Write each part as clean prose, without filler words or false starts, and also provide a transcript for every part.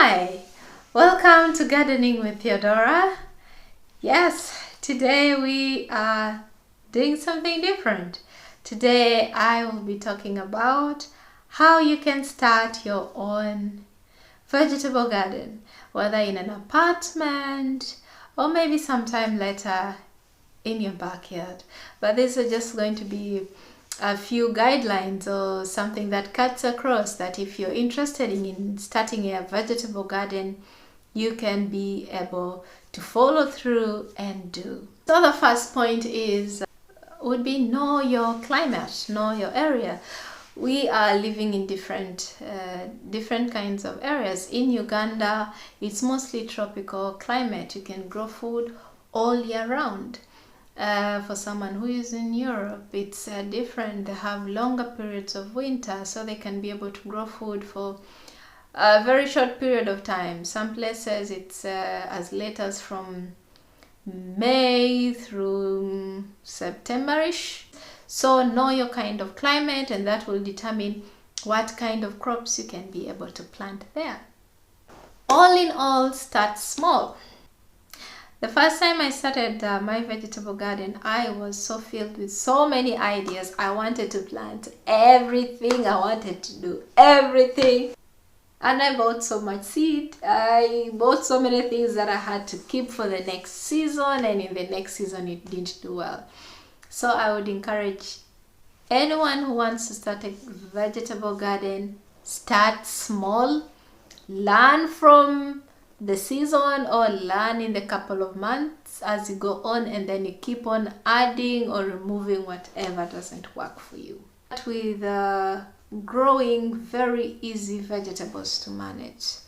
Hi, welcome to Gardening with Theodora. Yes, today we are doing something different. Today I will be talking about how you can start your own vegetable garden, whether in an apartment or maybe sometime later in your backyard. But these are just going to be a few guidelines or something that cuts across that if you're interested in starting a vegetable garden, you can be able to follow through and do. So the first point would be know your climate, know your area. We are living in different kinds of areas. In Uganda, it's mostly tropical climate. You can grow food all year round. For someone who is in Europe, it's different. They have longer periods of winter, so they can be able to grow food for a very short period of time. Some places it's as late as from May through September-ish. So know your kind of climate, and that will determine what kind of crops you can be able to plant there. All in all, start small. The first time I started my vegetable garden, I was so filled with so many ideas. I wanted to plant everything. I wanted to do everything. And I bought so much seed. I bought so many things that I had to keep for the next season, and in the next season it didn't do well. So I would encourage anyone who wants to start a vegetable garden, start small, learn from the season or learn in the couple of months as you go on, and then you keep on adding or removing whatever doesn't work for you. With growing very easy vegetables to manage.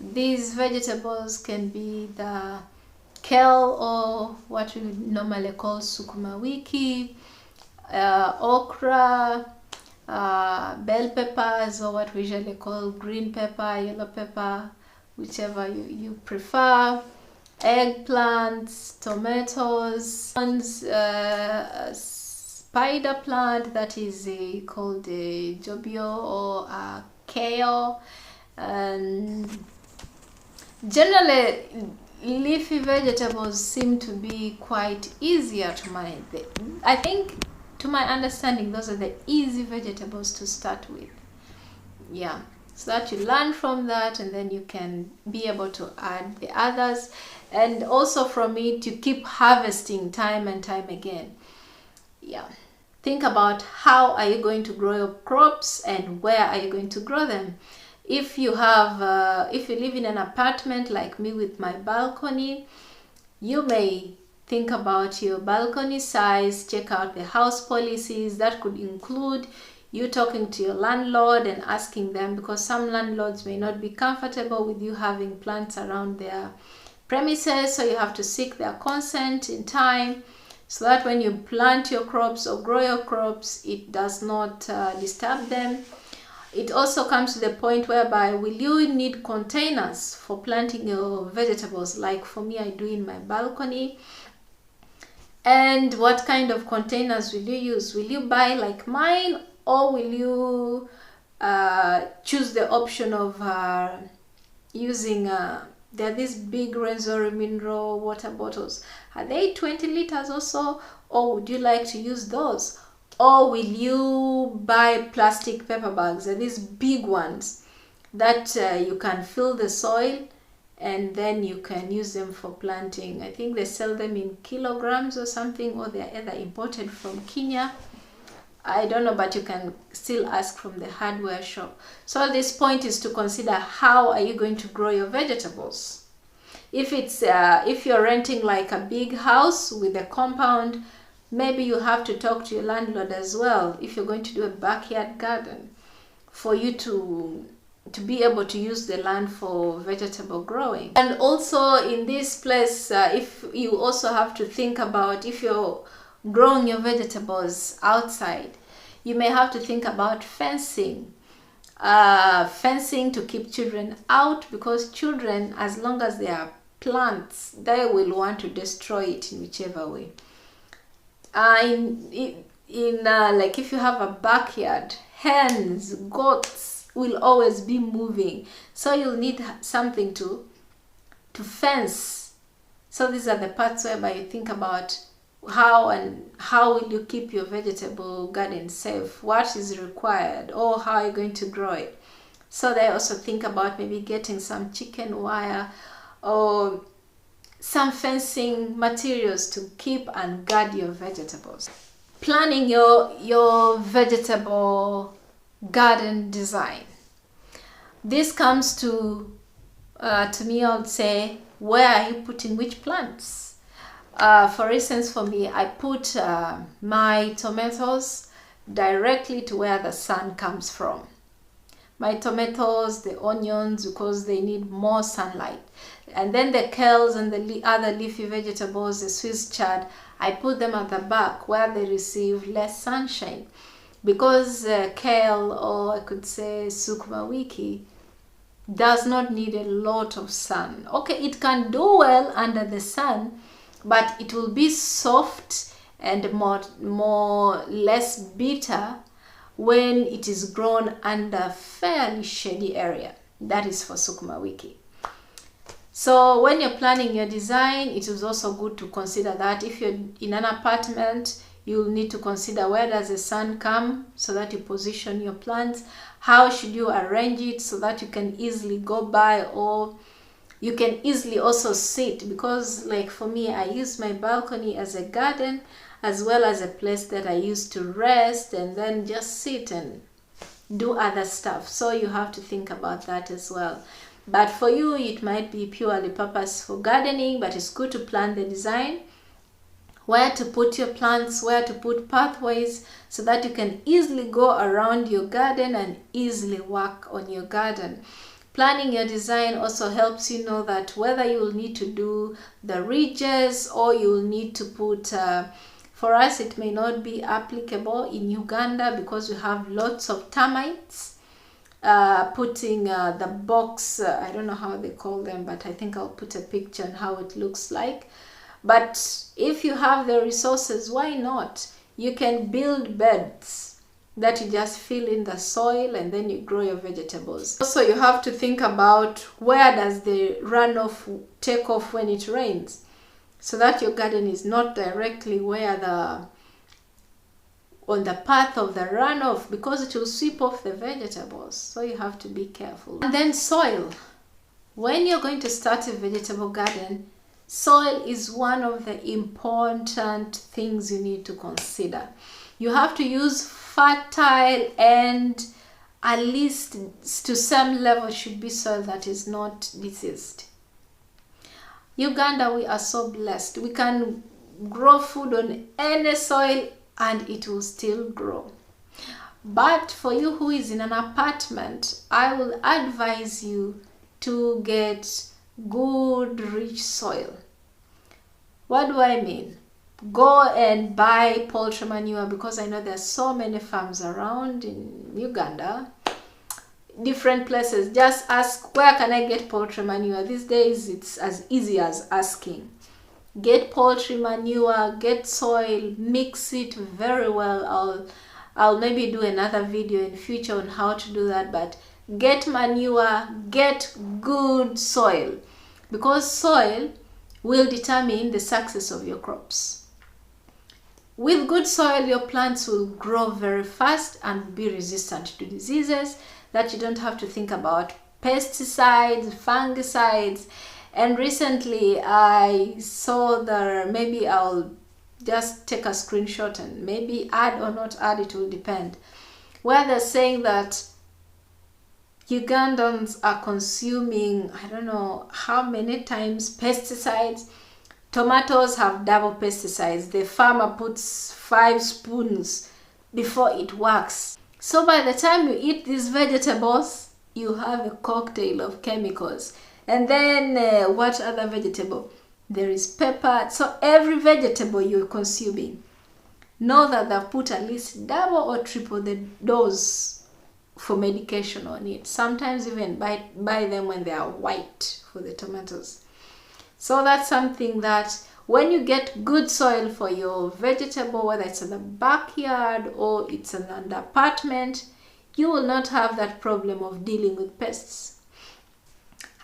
These vegetables can be the kale, or what we normally call sukumawiki, okra, bell peppers, or what we usually call green pepper, yellow pepper, whichever you prefer, eggplants, tomatoes, spider plant that is called a jobio or a kale, and generally leafy vegetables seem to be quite easier to manage. I think, to my understanding, those are the easy vegetables to start with. Yeah. So that you learn from that, and then you can be able to add the others, and also from it you keep harvesting time and time again. Yeah, think about how are you going to grow your crops and where are you going to grow them. If you have if you live in an apartment like me with my balcony, you may think about your balcony size, check out the house policies. That could include you talking to your landlord and asking them, because some landlords may not be comfortable with you having plants around their premises, so you have to seek their consent in time, so that when you plant your crops or grow your crops, it does not disturb them. It also comes to the point whereby, will you need containers for planting your vegetables, like for me I do in my balcony? And what kind of containers will you use? Will you buy like mine, or will you choose the option of using there are these big Renzori mineral water bottles? Are they 20 liters or so, or would you like to use those? Or will you buy plastic paper bags? They're these big ones that you can fill the soil, and then you can use them for planting. I think they sell them in kilograms or something, or they're either imported from Kenya. I don't know, but you can still ask from the hardware shop. So this point is to consider, how are you going to grow your vegetables? If it's if you're renting like a big house with a compound, maybe you have to talk to your landlord as well, if you're going to do a backyard garden, for you to be able to use the land for vegetable growing. And also in this place, if you also have to think about, if you're growing your vegetables outside, you may have to think about fencing. Fencing to keep children out, because children, as long as they are plants, they will want to destroy it in whichever way. Like if you have a backyard, hens, goats, will always be moving. So you'll need something to fence. So these are the parts whereby you think about how will you keep your vegetable garden safe, what is required, or how are you going to grow it. So they also think about maybe getting some chicken wire or some fencing materials to keep and guard your vegetables. Planning your vegetable garden design. This comes to me, I would say, where are you putting which plants? For instance, for me, I put my tomatoes directly to where the sun comes from. My tomatoes, the onions, because they need more sunlight. And then the kales and the other leafy vegetables, the Swiss chard, I put them at the back where they receive less sunshine. Because kale, or I could say sukumawiki, does not need a lot of sun. Okay, it can do well under the sun, but it will be soft and less bitter when it is grown under fairly shady area. That is for sukumawiki. So when you're planning your design, it is also good to consider that if you're in an apartment, you'll need to consider where does the sun come so that you position your plants. How should you arrange it so that you can easily go by, or you can easily also sit, because like for me, I use my balcony as a garden as well as a place that I use to rest and then just sit and do other stuff. So you have to think about that as well. But for you, it might be purely purpose for gardening, but it's good to plan the design, where to put your plants, where to put pathways, so that you can easily go around your garden and easily work on your garden. Planning your design also helps you know that whether you'll need to do the ridges or you'll need to put, for us it may not be applicable in Uganda because we have lots of termites. Putting the box, I don't know how they call them, but I think I'll put a picture on how it looks like. But if you have the resources, why not? You can build beds that you just fill in the soil and then you grow your vegetables. Also, you have to think about where does the runoff take off when it rains, so that your garden is not directly where on the path of the runoff, because it will sweep off the vegetables. So you have to be careful. And then soil. When you're going to start a vegetable garden, soil is one of the important things you need to consider. You have to use fertile and at least to some level should be soil that is not diseased. Uganda, we are so blessed. We can grow food on any soil and it will still grow. But for you who is in an apartment, I will advise you to get good rich soil. What do I mean? Go and buy poultry manure, because I know there are so many farms around in Uganda, different places. Just ask, where can I get poultry manure? These days it's as easy as asking. Get poultry manure, get soil, mix it very well. I'll maybe do another video in future on how to do that, but get manure, get good soil, because soil will determine the success of your crops. With good soil, your plants will grow very fast and be resistant to diseases that you don't have to think about pesticides, fungicides. And recently I saw maybe I'll just take a screenshot and maybe add or not add, it will depend, where they're saying that Ugandans are consuming, I don't know how many times, pesticides. Tomatoes have double pesticides. The farmer puts 5 spoons before it works. So by the time you eat these vegetables, you have a cocktail of chemicals. And then what other vegetable? There is pepper. So every vegetable you're consuming, know that they've put at least double or triple the dose for medication on it. Sometimes even buy them when they are white for the tomatoes. So that's something that when you get good soil for your vegetable, whether it's in the backyard or it's in an apartment, you will not have that problem of dealing with pests.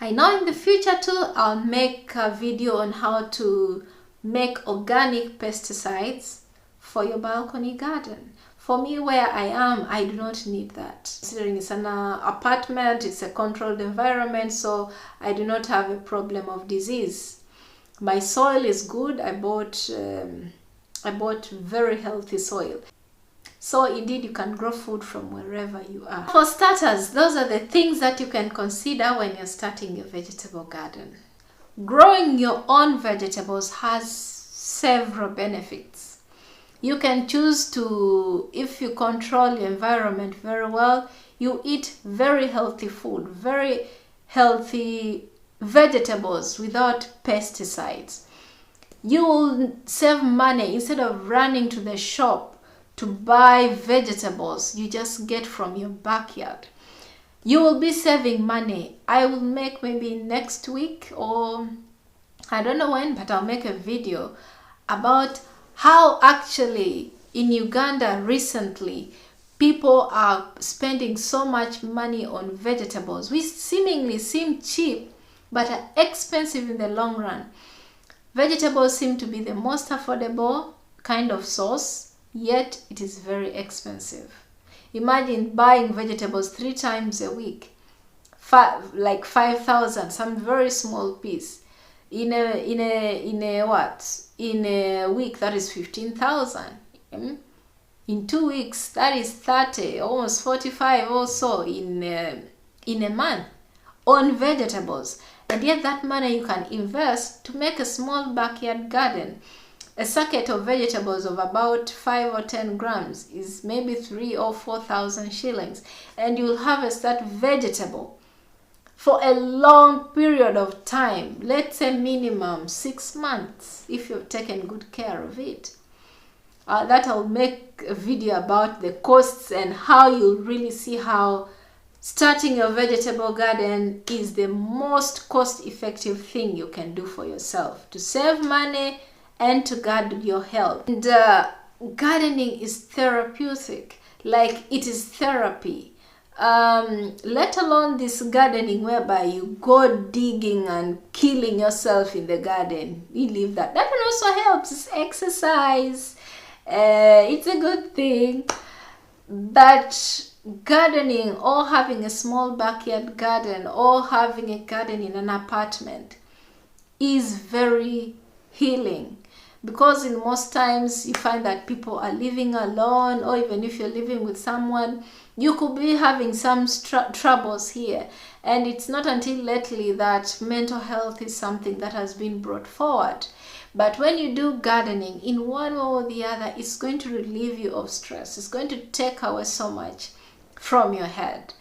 I know in the future too, I'll make a video on how to make organic pesticides for your balcony garden. For me, where I am, I do not need that. Considering it's an apartment, it's a controlled environment, so I do not have a problem of disease. My soil is good. I bought very healthy soil. So indeed, you can grow food from wherever you are. For starters, those are the things that you can consider when you're starting your vegetable garden. Growing your own vegetables has several benefits. You can choose to, if you control your environment very well, you eat very healthy food, very healthy vegetables without pesticides. You will save money. Instead of running to the shop to buy vegetables you just get from your backyard, you will be saving money. I will make maybe next week, or I don't know when, but I'll make a video about how actually in Uganda recently people are spending so much money on vegetables which seemingly seem cheap but are expensive in the long run. Vegetables seem to be the most affordable kind of source, yet it is very expensive. Imagine buying vegetables 3 times a week, like 5,000, some very small piece. In a week, that is 15,000. In 2 weeks, that is 30, almost 45 or so in a month on vegetables. And yet that money you can invest to make a small backyard garden. A sacket of vegetables of about 5 or 10 grams is maybe 3,000 or 4,000 shillings. And you'll harvest that vegetable for a long period of time. Let's say minimum 6 months if you've taken good care of it. That I'll make a video about the costs and how you'll really see how starting your vegetable garden is the most cost-effective thing you can do for yourself to save money and to guard your health. And gardening is therapeutic, like it is therapy. Let alone this gardening whereby you go digging and killing yourself in the garden. We leave that. That one also helps. It's exercise. It's a good thing. But gardening, or having a small backyard garden, or having a garden in an apartment is very healing. Because in most times you find that people are living alone, or even if you're living with someone, you could be having some troubles here. And it's not until lately that mental health is something that has been brought forward. But when you do gardening, in one way or the other, it's going to relieve you of stress. It's going to take away so much from your head.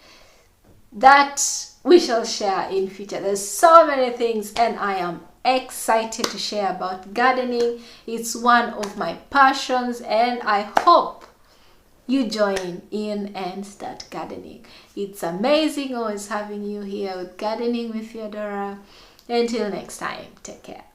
That we shall share in future. There's so many things, and I am excited to share about gardening. It's one of my passions, and I hope you join in and start gardening. It's amazing always having you here with Gardening with Theodora. Until next time, take care.